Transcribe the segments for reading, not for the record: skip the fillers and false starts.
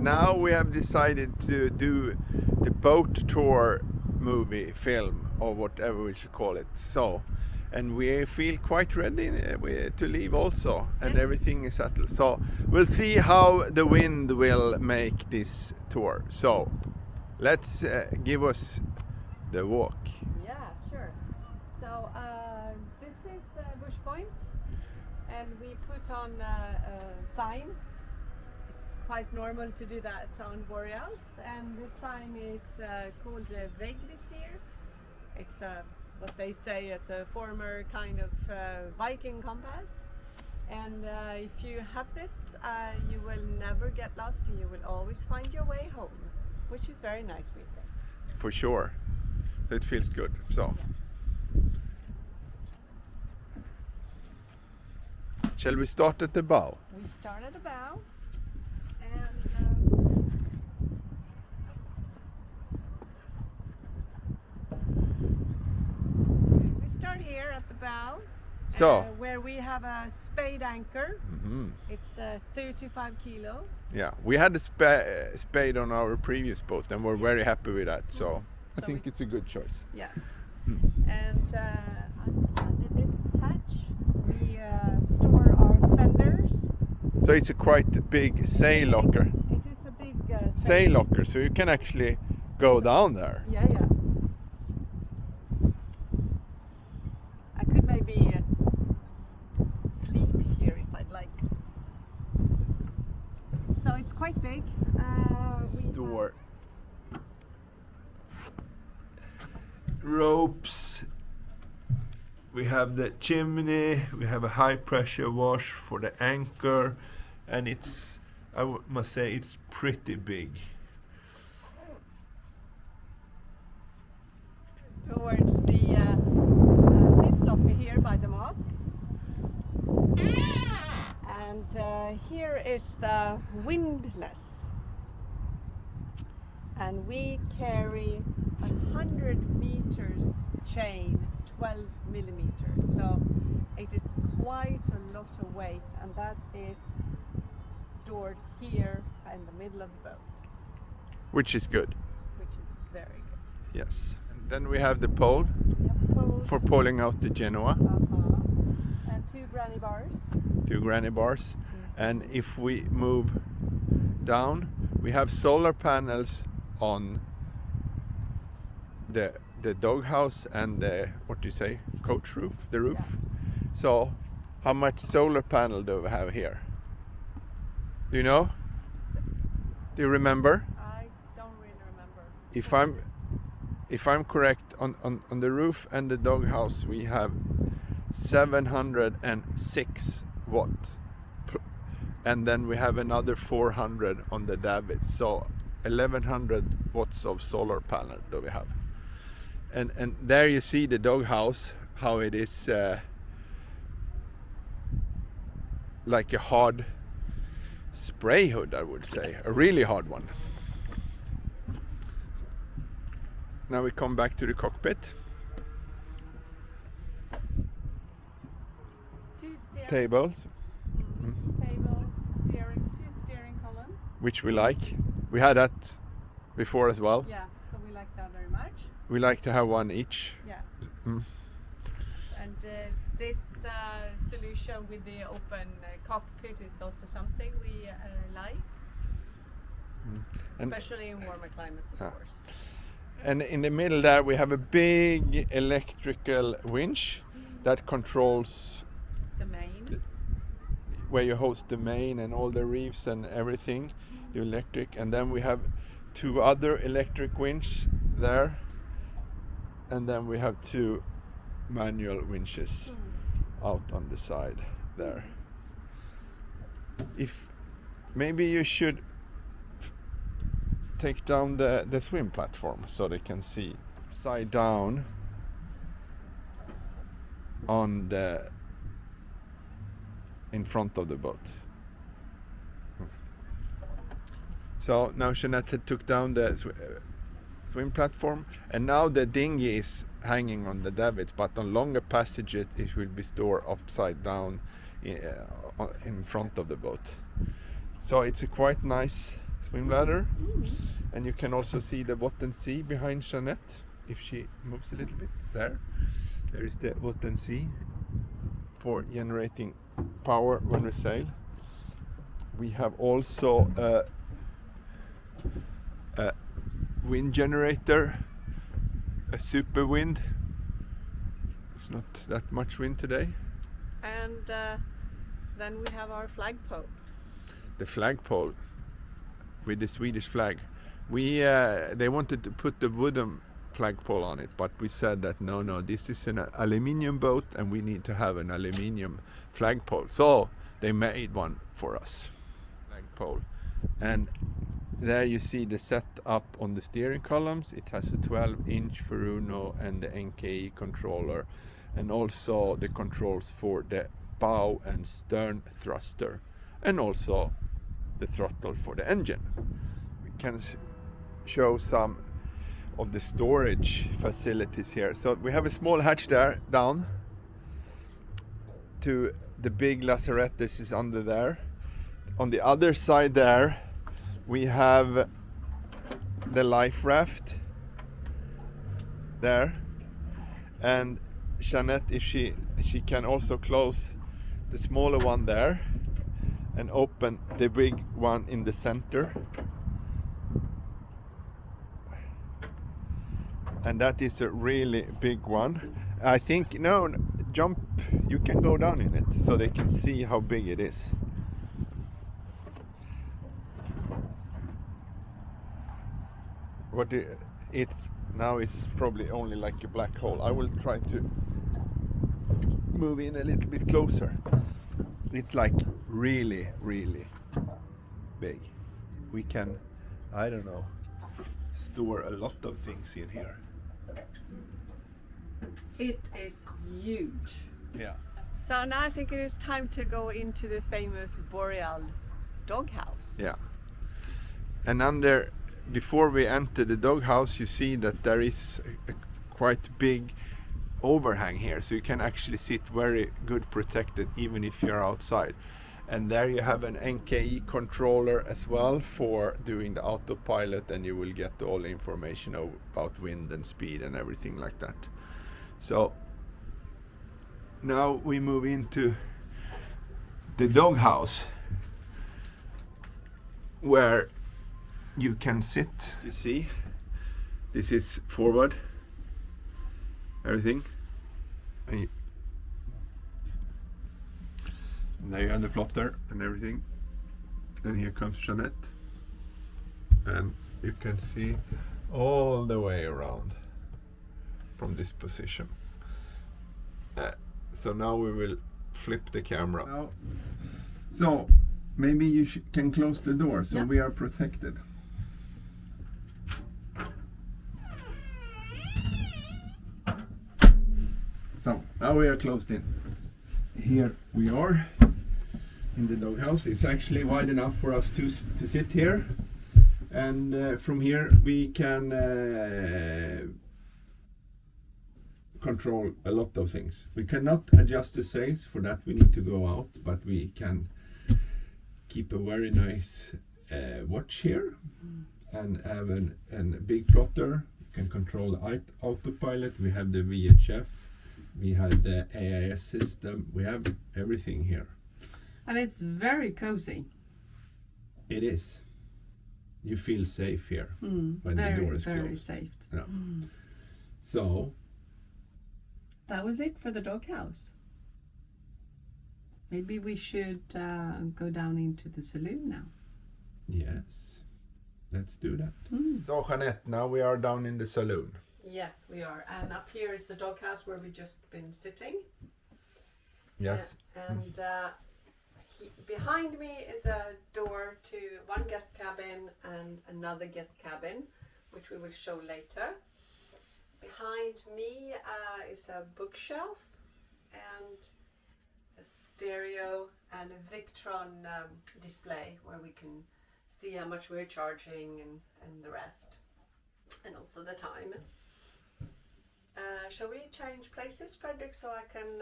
now we have decided to do the boat tour movie film or whatever we should call it. So, and we feel quite ready to leave also, and Yes. everything is settled. So we'll see how the wind will make this tour. So let's give us the walk. Yeah, sure. So this is Bushpoint, and we put on a sign. It's quite normal to do that on Boreals, and the sign is called a Vägvisir. It's what they say is a former kind of Viking compass. And if you have this, you will never get lost, and you will always find your way home, which is very nice, we think. For sure. So it feels good. So shall we start at the bow? We start at the bow, and we start here at the bow. So Where we have a Spade Anchor. mhm. It's 35 kilo. Yeah, we had a spade on our previous boat, and we're very happy with that. So I So think it's a good choice. Yes. And under this hatch we store our fenders. So it's a quite big sail locker. It is a big Sail locker, so you can actually go down there. Yeah, yeah. I could maybe sleep here if I'd like. So it's quite big. We Store ropes. We have the chimney. We have a high pressure wash for the anchor, and it's, must say, it's pretty big. Towards the this locker here by the mast, and here is the windlass, and we carry 100 meters chain, 12 millimeters, so it is quite a lot of weight, and that is stored here in the middle of the boat, Which is good. which is very good. Yes. And then we have the pole We have poles, for pulling out the Genoa, and 2 granny bars. 2 granny bars. And if we move down, we have solar panels on the doghouse and the, what do you say, coach roof, the roof. So how much solar panel do we have here? Do you know? Do you remember? I don't really remember. If I'm correct, on the roof and the doghouse we have 706 watt, and then we have another 400 on the davits, so 1100 watts of solar panel do we have. And there you see the doghouse, how it is like a hard spray hood, I would say, a really hard one. Now we come back to the cockpit. 2 steering Tables, table, steering, 2 steering columns. which we like. We had that before as well. Yeah, so we like that very much. We like to have one each. Yeah. Mm. And this solution with the open cockpit is also something we like, And- especially in warmer climates, of course. And in the middle there we have a big electrical winch that controls The main. where you host the main and all the reefs and everything, the electric. And then we have 2 other electric winch there, and then we have 2 manual winches out on the side there. If maybe you should take down the swim platform so they can see side down on the in front of the boat. So now Jeanette took down the swim platform, and now the dinghy is hanging on the davits, but on longer passages it will be stored upside down in front of the boat. So it's a quite nice swim ladder. And you can also see the bottom sea behind Jeanette. If she moves a little bit, there is the bottom sea for generating power when we sail. We have also a wind generator, a super wind. It's not that much wind today. And then we have our flagpole. The flagpole with the Swedish flag. They wanted to put the wooden flagpole on it, but we said that no, this is an aluminium boat and we need to have an aluminium flagpole. So they made one for us, flagpole. And there you see the setup on the steering columns. It has a 12-inch Furuno and the NKE controller, and also the controls for the bow and stern thruster, and also the throttle for the engine. We can show some of the storage facilities here. So we have a small hatch there down to the big lazarette. This is under there. On the other side there we have the life raft there, and Jeanette, if she can also close the smaller one there and open the big one in the center. And that is a really big one. I think, no, jump, you can go down in it so they can see how big it is. It's now is probably only like a black hole. I will try to move in a little bit closer. It's like really, really big. We can, I don't know, store a lot of things in here. It is huge. Yeah. So now I think it is time to go into the famous Boreal doghouse. Yeah. And before we enter the doghouse, you see that there is a quite big overhang here, so you can actually sit very good protected even if you're outside. And there you have an NKE controller as well for doing the autopilot, and you will get all the information about wind and speed and everything like that. So now we move into the doghouse where you can sit. You see, this is forward, everything. And there you have the plotter and everything. And here comes Jeanette. And you can see all the way around from this position. So now we will flip the camera. Now, so maybe you can close the door so we are protected. So now we are closed in. Here we are in the doghouse. It's actually wide enough for us to sit here, and from here we can control a lot of things. We cannot adjust the sails, for that we need to go out, but we can keep a very nice watch here and have a big plotter. You can control the autopilot. We have the VHF. We have the AIS system. We have everything here. And it's very cozy. It is. You feel safe here when the door is closed. Very safe. Yeah. So that was it for the doghouse. Maybe we should go down into the saloon now. Yes, let's do that. So Jeanette, now we are down in the saloon. Yes, we are. And up here is the doghouse where we've just been sitting. Yes. And behind me is a door to one guest cabin and another guest cabin, which we will show later. Behind me is a bookshelf and a stereo and a Victron display where we can see how much we're charging and the rest, and also the time. Shall we change places, Fredrik, so I can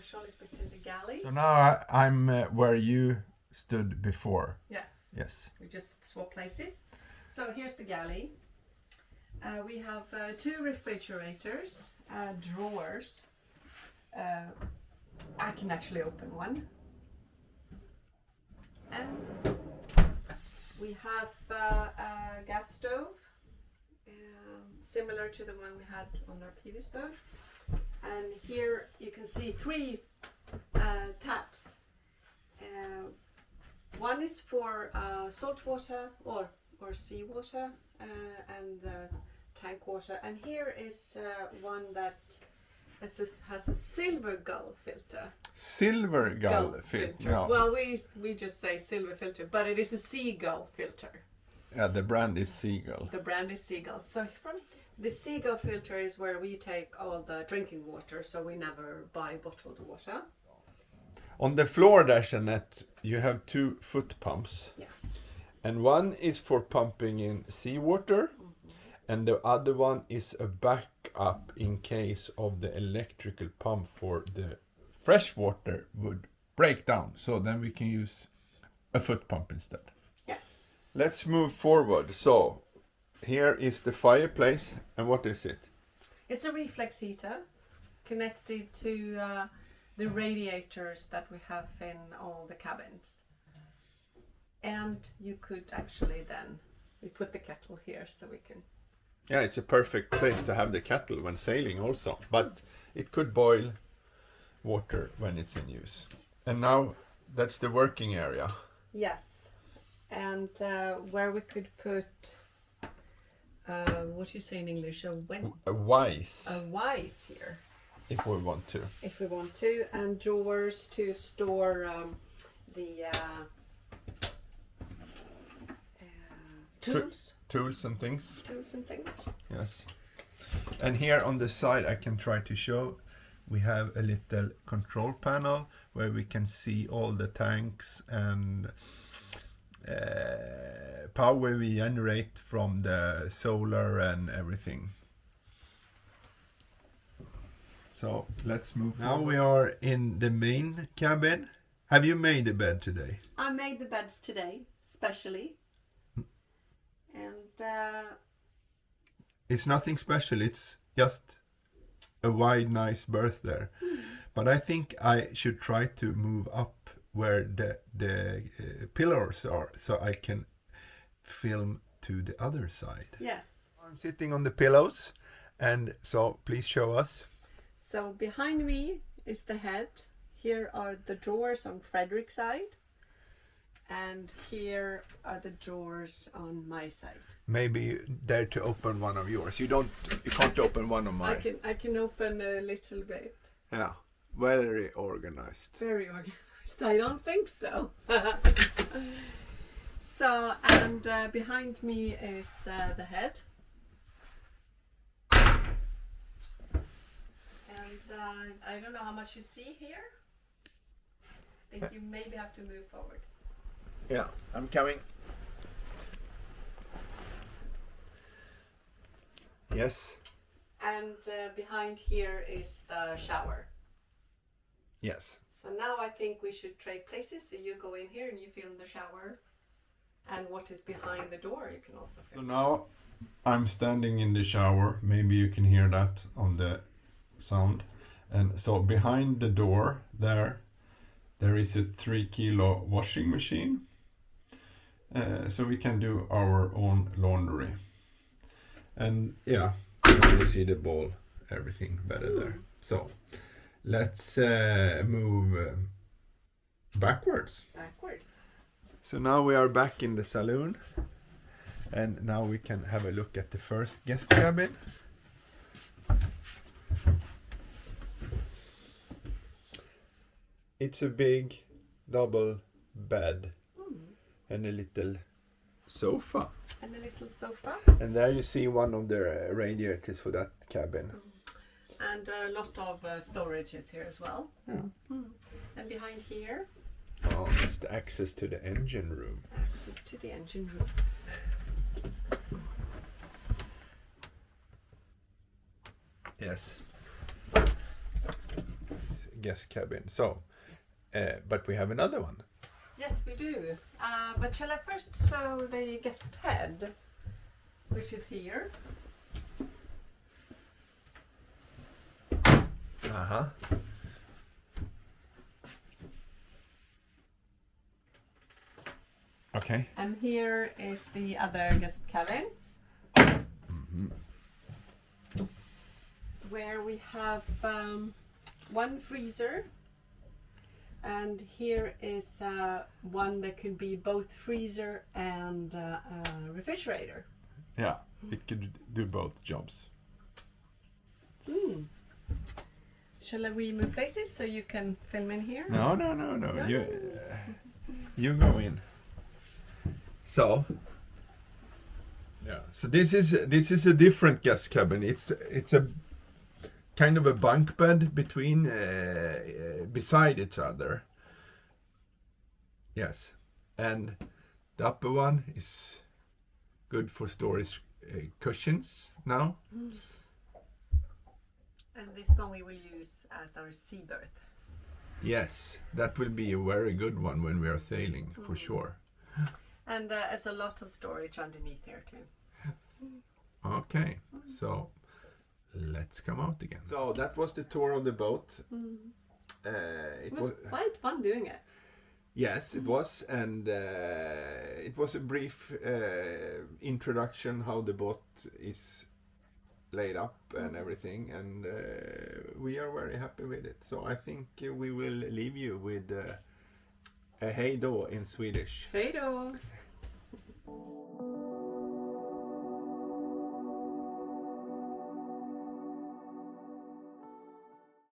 show a little bit in the galley? So now I'm where you stood before. Yes. Yes. We just swap places. So here's the galley. We have 2 refrigerators, drawers. I can actually open one. And we have a gas stove, similar to the one we had on our previous stove. And here you can see 3 taps. One is for salt water or seawater and tank water. And here is one that has a silver gull filter. Silver gull filter. Yeah. Well, we just say silver filter, but it is a Seagull filter. Yeah, the brand is Seagull. The brand is Seagull. So from the Seagull filter is where we take all the drinking water, so we never buy bottled water. On the floor there, Jeanette, you have 2 foot pumps. Yes. And one is for pumping in seawater, and the other one is a backup in case of the electrical pump for the fresh water would break down. So then we can use a foot pump instead. Yes. Let's move forward. So here is the fireplace, and what is it? It's a reflex heater connected to the radiators that we have in all the cabins. And you could actually then, we put the kettle here so we can... Yeah, it's a perfect place to have the kettle when sailing also, but it could boil water when it's in use. And now that's the working area. Yes, and where we could put, what do you say in English, A vise, a vise here. if we want to. If we want to, and drawers to store the tools. Tools and things. Tools and things. Yes. And here on the side I can try to show we have a little control panel where we can see all the tanks and power we generate from the solar and everything. So let's move. Now we are in the main cabin. Have you made a bed today? I made the beds today, specially. And it's nothing special, it's just a wide, nice berth there. But I think I should try to move up where the pillars are so I can film to the other side. yes. I'm sitting on the pillows, and so please show us. So behind me is the head. Here are the drawers on Fredrik's side. And here are the drawers on my side. Maybe you dare to open one of yours. You can't open one of mine. I can open a little bit. Yeah, very organized. Very organized. I don't think so. So, and behind me is the head. And I don't know how much you see here. I think you maybe have to move forward. Yeah, I'm coming. Yes. And behind here is the shower. Yes. So now I think we should trade places. So you go in here and you film the shower. And what is behind the door you can also So film. now I'm standing in the shower. Maybe you can hear that on the sound. And so behind the door there is a 3 kilo washing machine. So we can do our own laundry. And yeah, you really see the ball, everything better there. So let's move backwards. So now we are back in the saloon, and now we can have a look at the first guest cabin. It's a big double bed and a little sofa. And there you see one of the radiators for that cabin. And a lot of storages here as well. Yeah. And behind here, Oh, that's the access to the engine room. access to the engine room. Yes. It's a guest cabin. So, but we have another one. Yes, we do. But shall I first show the guest head, which is here? Uh-huh. Okay. And here is the other guest cabin. Where we have one freezer, and here is one that could be both freezer and refrigerator. Yeah, it could do both jobs. Shall we move places so you can film in here? No. You go in. So. Yeah. So this is a different guest cabin. It's a kind of a bunk bed between beside each other. Yes, and the upper one is good for storage cushions now. And this one we will use as our sea berth. Yes, that will be a very good one when we are sailing, for sure. And there's a lot of storage underneath here too. Okay, so let's come out again. So that was the tour of the boat. It was quite fun doing it. Yes, it was, and it was a brief introduction how the boat is laid up and everything, and we are very happy with it. So I think we will leave you with a hej då in Swedish. Hej då!